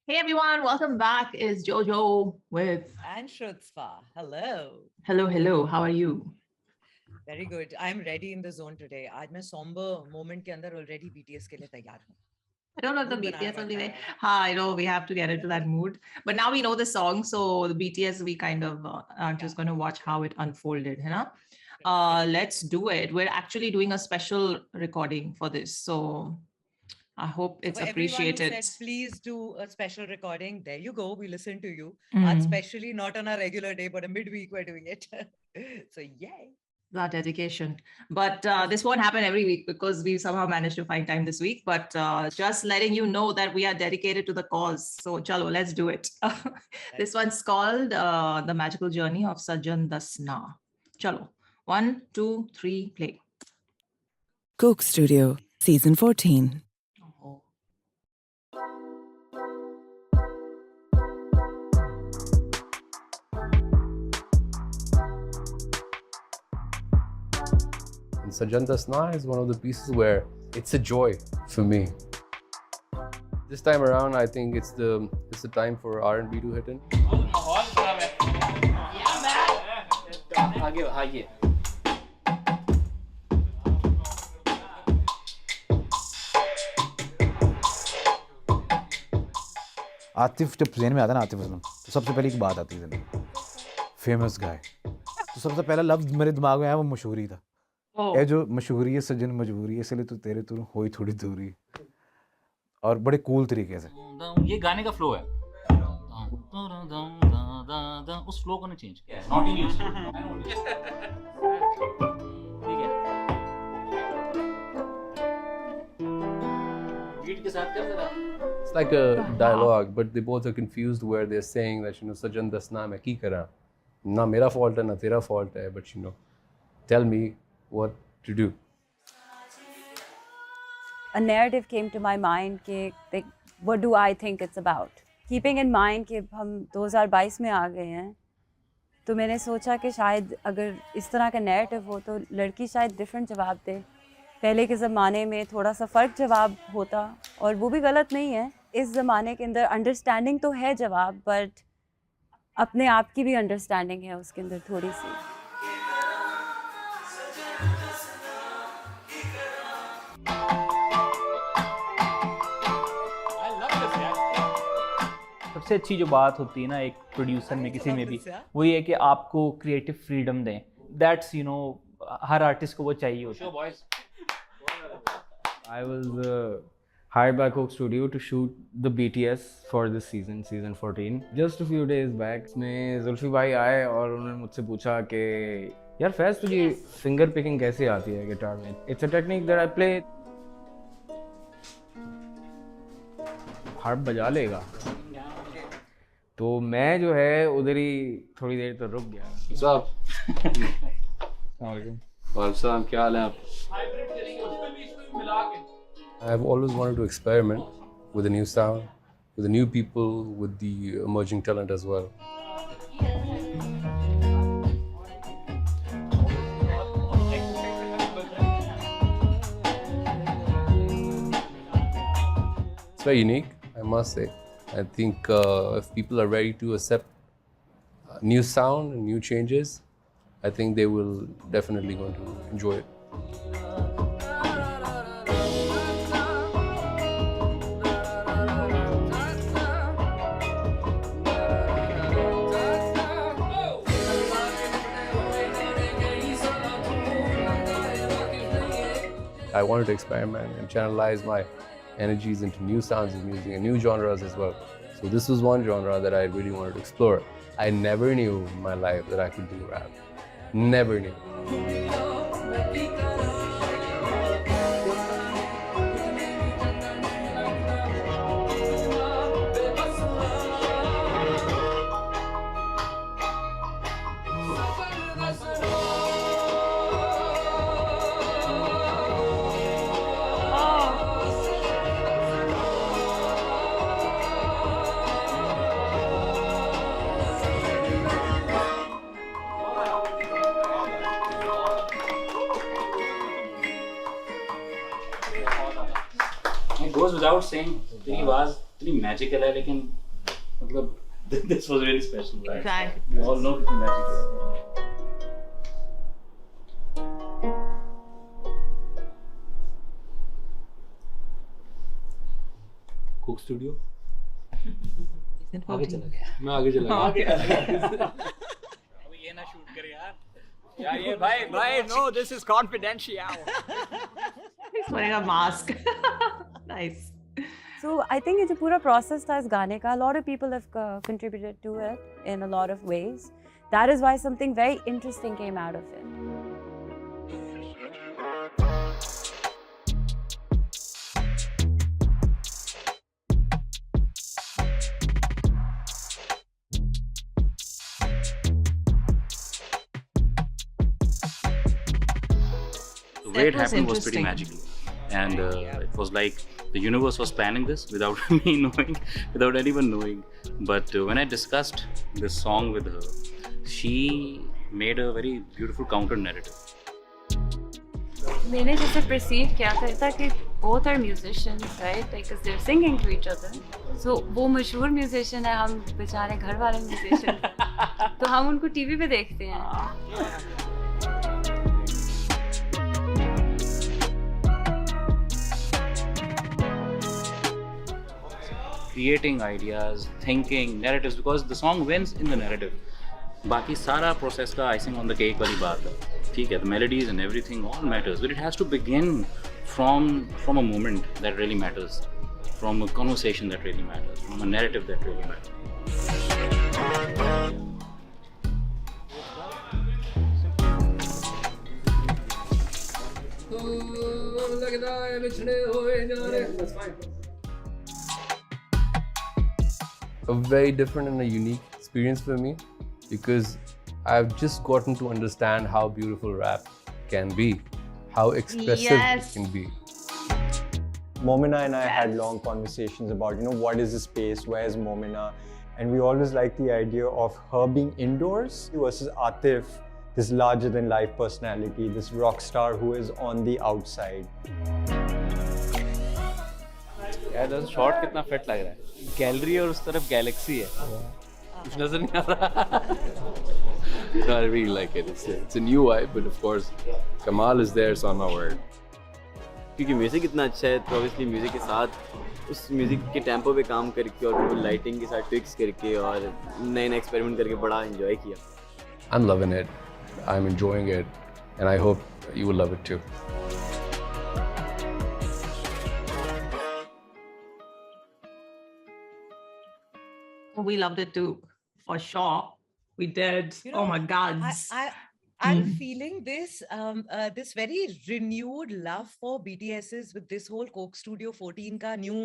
Hey everyone, welcome back. It's Jojo with And Shrutspa. Hello. Hello. How are you? Very good. I'm ready in the zone today. आज मैं somber moment के अंदर already BTS के लिए तैयार हूँ. I don't know if the Mood बनाया BTS हुआ only था way. यार. I know we have to get into that mood. But now we know the song, so the BTS we kind of are just going to watch how it unfolded, you know? Let's do it. We're actually doing a special recording for this, so I hope it's For everyone who appreciated. said, please do a special recording, there you go. We listen to you. Mm. Especially not on a regular day, but a midweek we're doing it. So yay. That dedication. But this won't happen every week because we somehow managed to find time this week. But just letting you know that we are dedicated to the cause. So chalo, let's do it. This one's called The Magical Journey of Sajan Das Na. Chalo. 1, 2, 3, play. Coke Studio, Season 14. Oh. And Sajan Das Na is one of the pieces where it's a joy for me. This time around, I think it's the time for R&B to hit in. Atif जब जेन में आता है ना आतिफ असलम तो सबसे पहले एक बात आती है जेन फेमस गाय तो सबसे पहला लफ्ज मेरे दिमाग में आया वो मशहूरी था ये जो मशहूरी है सजन मजबूरी है इसलिए तो तेरे तू होई थोड़ी दूरी और बड़े कूल तरीके से ये गाने का फ्लो है उस फ्लो को ने चेंज किया है नॉट इंग्लिश ठीक है बीट के साथ कर जरा It's like a dialogue, but they both are confused where they're saying that, Sajan Das Na main ki kara? Na mera fault hai, na tera fault hai, but, tell me what to do. A narrative came to my mind कि what do I think it's about? Keeping in mind कि हम 2022 में आ गए हैं तो मैंने सोचा कि शायद अगर इस तरह का narrative हो तो लड़की शायद different जवाब दे पहले के ज़माने में थोड़ा सा फ़र्क जवाब होता और वो भी गलत नहीं है इस ज़माने के अंदर अंडरस्टैंडिंग तो है जवाब बट अपने आप की भी अंडरस्टैंडिंग है उसके अंदर थोड़ी सी सबसे अच्छी जो बात होती है ना एक प्रोड्यूसर में किसी में भी वो ये है कि आपको क्रिएटिव फ्रीडम दें दैट्स हर आर्टिस्ट को वो चाहिए होता है I was hired by Coke Studio to shoot the BTS for this season 14. Just a few days back, में जुल्फी भाई आए और उन्होंने मुझसे पूछा कि यार फैज़ तुझे फिंगर पिकिंग कैसे आती है गिटार में? It's a technique that I play. Harp बजा लेगा तो मैं जो है उधर ही थोड़ी देर तो रुक गया Salam, क्या हाल है आप? I've always wanted to experiment with a new sound, with the new people, with the emerging talent as well. It's very unique, I must say. I think if people are ready to accept new sound and new changes, I think they will definitely going to enjoy it. I wanted to experiment and channelize my energies into new sounds of music and new genres as well. So this was one genre that I really wanted to explore. I never knew in my life that I could do rap. Never knew. It goes without saying तेरी आवाज़ इतनी magical है लेकिन This was really special, right? Exactly. We all know it's magical. Coke Studio. आगे चला गया मैं आगे चला गया अब ये ना शूट करे यार यार ये भाई no this is confidential. He's wearing a mask. Nice. So I think it's a pura process था इस गाने का. A lot of people have contributed to it in a lot of ways. That is why something very interesting came out of it. The way it happened was pretty magical, and it was like the universe was planning this without me knowing, without anyone knowing. But when I discussed this song with her, she made a very beautiful counter narrative. मैंने जैसे perceive किया था कि both are musicians, right? Like, because they're singing to each other. So वो मशहूर musician है, हम बेचारे घर वाले musician हैं. तो हम उनको TV पे देखते हैं. Creating ideas, thinking, narratives, because the song wins in the narrative. बाकी सारा process का icing on the cake वाली बात है. ठीक है, the melodies and everything all matters, but it has to begin from a moment that really matters, from a conversation that really matters, from a narrative that really matters. A very different and a unique experience for me because I've just gotten to understand how beautiful rap can be, how expressive Yes. it can be. Momina and I had long conversations about, what is the space, where is Momina? And we always liked the idea of her being indoors versus Atif, this larger than life personality, this rock star who is on the outside. यार shot कितना fit लग रहा है. Gallery और उस तरफ Galaxy है. कुछ नजर नहीं आ रहा. No, I really like it. It's a new vibe, but of course, Kamal is there, so I'm not worried. क्योंकि म्यूज़िक इतना अच्छा है तो ऑब्वियसली म्यूज़िक के साथ उस म्यूज़िक के टेम्पो पे काम करके और वो लाइटिंग के साथ ट्विक्स करके और नए एक्सपेरिमेंट करके बड़ा एंजॉय किया. I'm loving it. I'm enjoying it, and I hope you will love it too. We loved it too, for sure. We did. Oh my God. I'm feeling this this very renewed love for BTS's with this whole Coke Studio 14 ka new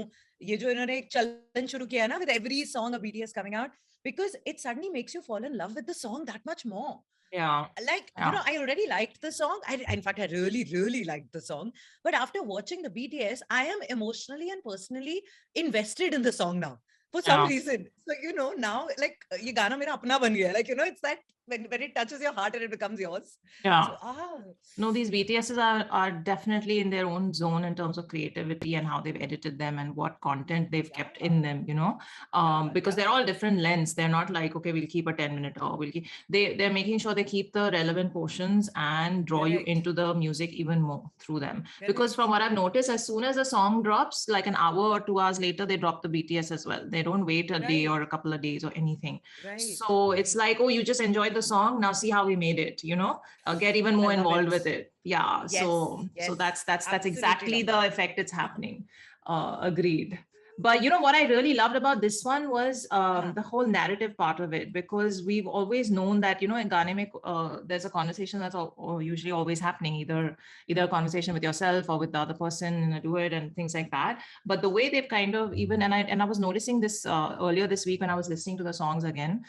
ये जो इन्होंने एक चलन शुरू किया ना with every song of BTS coming out, because it suddenly makes you fall in love with the song that much more. Yeah. Like, I already liked the song. In fact, I really, really liked the song. But after watching the BTS, I am emotionally and personally invested in the song now. For some reason. So, now, like, ye gana mera apna ban gaya. Like, it's that when it touches your heart and it becomes yours. Yeah. So, No, these BTSs are definitely in their own zone in terms of creativity and how they've edited them and what content they've kept in them, because they're all different lengths. They're not like, okay, we'll keep a 10-minute or we'll keep, they're making sure they keep the relevant portions and draw you into the music even more through them. Because from what I've noticed, as soon as the song drops, like an hour or 2 hours later, they drop the BTS as well. They don't wait a day or a couple of days or anything. So it's like, oh, you just enjoyed the song, now see how we made it, get even more involved with it. Yeah. So that's exactly the effect it's happening. Agreed. But what I really loved about this one was the whole narrative part of it, because we've always known that in gaane mein, there's a conversation that's usually always happening, either a conversation with yourself or with the other person in a duet and things like that. But the way they've kind of even, and I was noticing this earlier this week when I was listening to the songs again,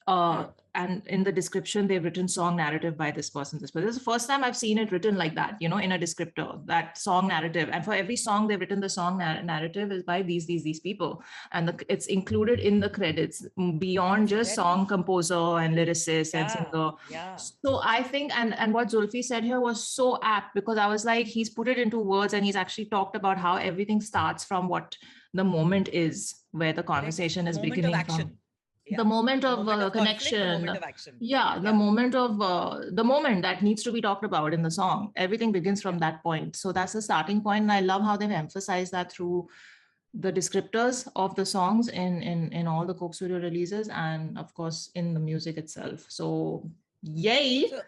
and in the description, they've written song narrative by this person, this person. This is the first time I've seen it written like that, you know, in a descriptor, that song narrative. And for every song they've written, the song narrative is by these people. And it's included in the credits beyond just song composer and lyricist and singer. So I think, and what Zulfi said here was so apt, because I was like, he's put it into words and he's actually talked about how everything starts from what the moment is, where the conversation is beginning from. The moment of connection, the moment of the moment that needs to be talked about in the song. Everything begins from that point. So that's the starting point. And I love how they've emphasized that through the descriptors of the songs in all the Coke Studio releases, and of course in the music itself. So yay. So,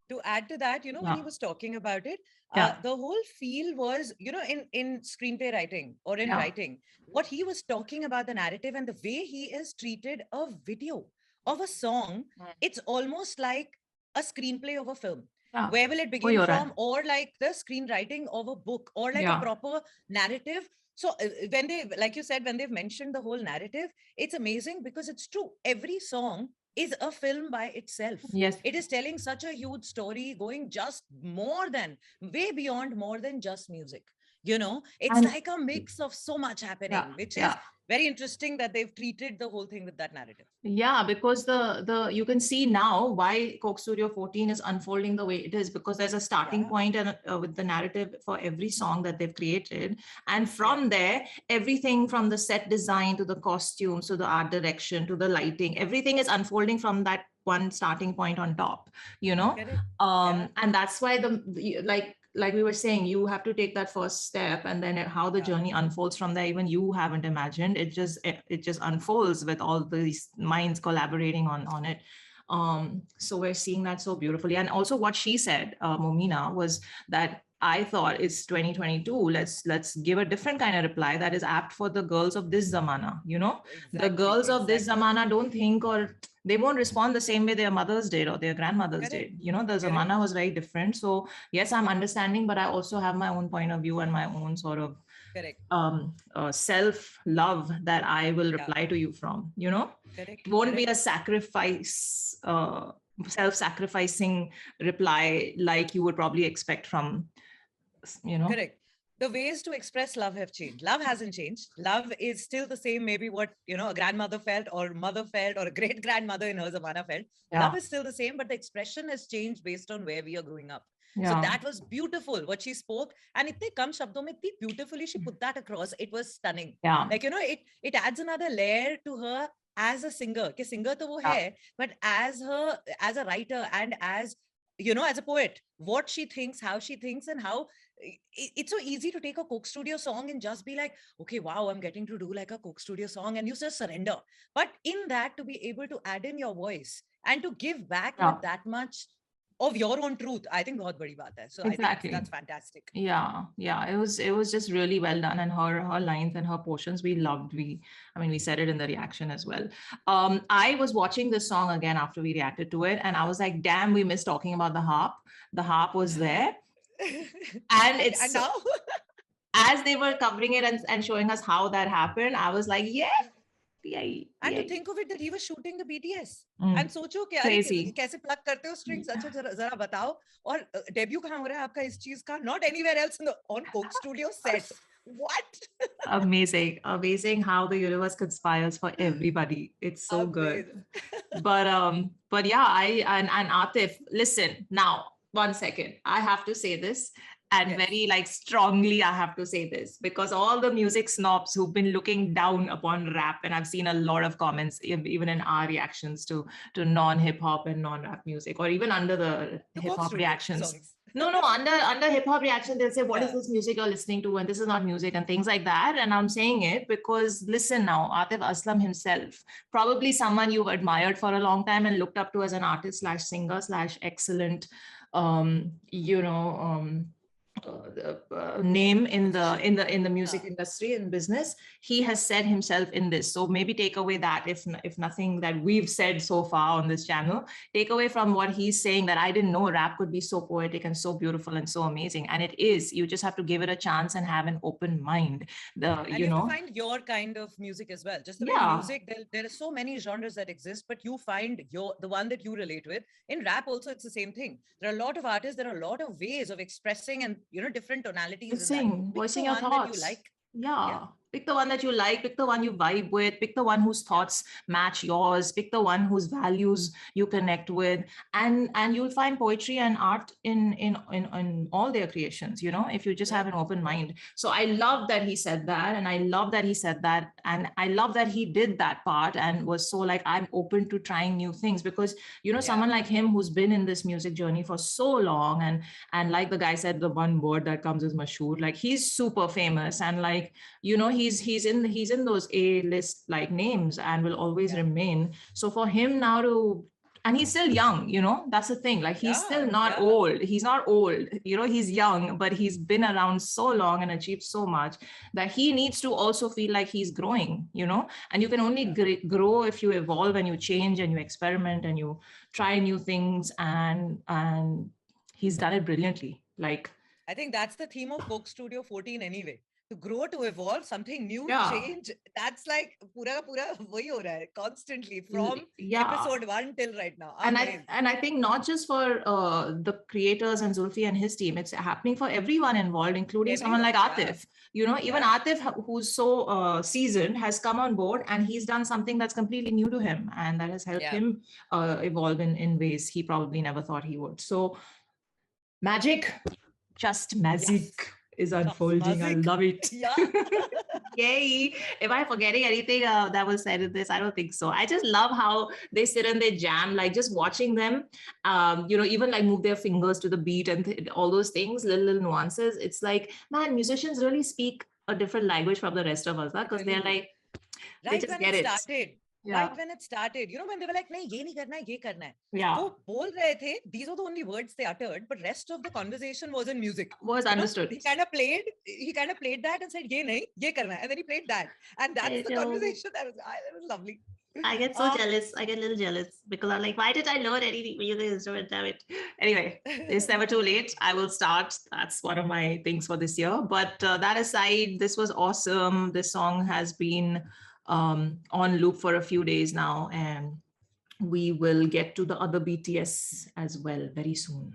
to add to that, you know, when he was talking about it, the whole feel was, you know, in screenplay writing or in writing, what he was talking about, the narrative and the way he is treated a video of a song, it's almost like a screenplay of a film. Where will it begin from? Or like the screenwriting of a book, or like a proper narrative. So when they, like you said, when they've mentioned the whole narrative, it's amazing because it's true. Every song is a film by itself. Yes. It is telling such a huge story, going just way beyond more than just music. You know, it's like a mix of so much happening, which is very interesting that they've treated the whole thing with that narrative. Yeah, because the you can see now why Coke Studio 14 is unfolding the way it is, because there's a starting point and with the narrative for every song that they've created. And from there, everything from the set design to the costumes, to the art direction, to the lighting, everything is unfolding from that one starting point on top, you know? And that's why like we were saying, you have to take that first step, and then how the journey unfolds from there, even you haven't imagined. It just unfolds with all these minds collaborating on it. So we're seeing that so beautifully. And also what she said, Momina, was that I thought it's 2022. Let's give a different kind of reply that is apt for the girls of this zamana. You know, the girls of this zamana don't think, or they won't respond the same way their mothers did or their grandmothers did. You know, the zamana was very different. So yes, I'm understanding, but I also have my own point of view and my own sort of self-love that I will reply to you from. You know, it won't be a sacrifice. Self-sacrificing reply like you would probably expect from, you know. Correct. The ways to express love have changed. Love hasn't changed. Love is still the same, maybe what, you know, a grandmother felt or mother felt or a great grandmother in her zamana felt. Love is still the same, but the expression has changed based on where we are growing up. So that was beautiful what she spoke, and itne kam shabdon mein itni beautifully she put that across. It was stunning. Like, you know, it adds another layer to her as a singer. Ke singer to wo hai, but as a writer and as, you know, as a poet, what she thinks, how she thinks, and how it's so easy to take a Coke Studio song and just be like, okay, wow, I'm getting to do like a Coke Studio song, and you just surrender. But in that, to be able to add in your voice and to give back with that much of your own truth, I think bahut badi baat hai. So I think that's fantastic. Yeah, it was just really well done, and her lines and her portions we loved. We said it in the reaction as well. I was watching this song again after we reacted to it, and I was like, damn, we missed talking about the harp. The harp was there. And it's and now as they were covering it and showing us how that happened, I was like, and to think of it that he was shooting the BTS and socho कि यार कैसे plug करते हो strings, अच्छा जरा बताओ, और debut कहाँ हो रहा है आपका इस चीज का, not anywhere else on Coke Studio set. What? Amazing how the universe conspires for everybody. It's so good. But yeah, and Atif, listen now, 1 second, I have to say this, and very like strongly I have to say this, because all the music snobs who've been looking down upon rap, and I've seen a lot of comments even in our reactions to non-hip-hop and non-rap music, or even under the hip-hop reactions. No, under hip-hop reaction, they'll say, what is this music you're listening to, and this is not music, and things like that. And I'm saying it because, listen now, Atif Aslam himself, probably someone you've admired for a long time and looked up to as an artist / singer / excellent name in the music industry and business. He has said himself in this, so maybe take away that, if nothing that we've said so far on this channel, take away from what he's saying, that I didn't know rap could be so poetic and so beautiful and so amazing, and it is. You just have to give it a chance and have an open mind. And you have to find your kind of music as well. Just the way music, there are so many genres that exist, but you find the one that you relate with. In rap also, it's the same thing. There are a lot of artists, there are a lot of ways of expressing and different tonalities. Voicing your thoughts. That you like. Yeah. Pick the one that you like, pick the one you vibe with, pick the one whose thoughts match yours, pick the one whose values you connect with, and you'll find poetry and art in all their creations, if you just have an open mind. So I love that he said that, and I love that he said that, and I love that he did that part and was so like, I'm open to trying new things, because someone like him who's been in this music journey for so long, and like the guy said, the one word that comes is mashhoor, like he's super famous, and like he's in those A-list like names and will always remain. So for him now to, and he's still young, that's the thing, like he's still not old. He's not old, he's young, but he's been around so long and achieved so much that he needs to also feel like he's growing, and you can only grow if you evolve and you change and you experiment and you try new things, and he's done it brilliantly. Like, I think that's the theme of Coke Studio 14 anyway. To grow, to evolve, something new, change. That's like pura wahi ho raha hai, constantly from episode 1 till right now. And I think not just for the creators and Zulfi and his team, it's happening for everyone involved, including someone like Atif. Even Atif, who's so seasoned, has come on board, and he's done something that's completely new to him, and that has helped him evolve in ways he probably never thought he would. So magic, just magic. Is unfolding. I love it. Yay. Am I forgetting anything that was said in this? I don't think so. I just love how they sit and they jam, like just watching them, even like move their fingers to the beat and all those things, little nuances. It's like, man, musicians really speak a different language from the rest of us, because they're like, they just get it. Right when it started, when they were like, nahi, ye nahi karna hai, ye karna hai. Yeah. So bol rahe the, these are the only words they uttered, but rest of the conversation was in music. Was understood. He kind of played that and said, ye nahi, ye karna hai. And then he played that. And that's the conversation. That was lovely. I get so jealous. I get a little jealous because I'm like, why did I learn anything music instrument? Damn it. Anyway, it's never too late. I will start. That's one of my things for this year. But that aside, this was awesome. This song has been on loop for a few days now, and we will get to the other BTS as well very soon,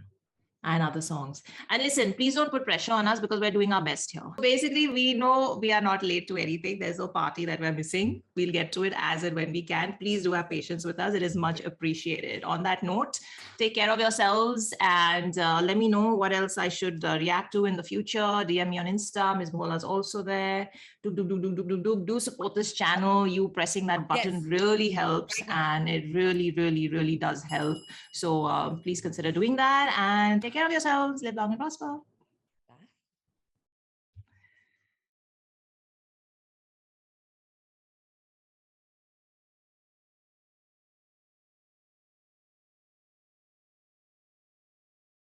and other songs. And listen, please don't put pressure on us, because we're doing our best here. Basically, we know we are not late to anything. There's no party that we're missing. We'll get to it as and when we can. Please do have patience with us. It is much appreciated. On that note, take care of yourselves, and let me know what else I should react to in the future. DM me on Insta. Ms. Mohola's also there. Do support this channel. You pressing that button really helps, and it really, really, really does help. So please consider doing that, and take care of yourselves. Live long and prosper.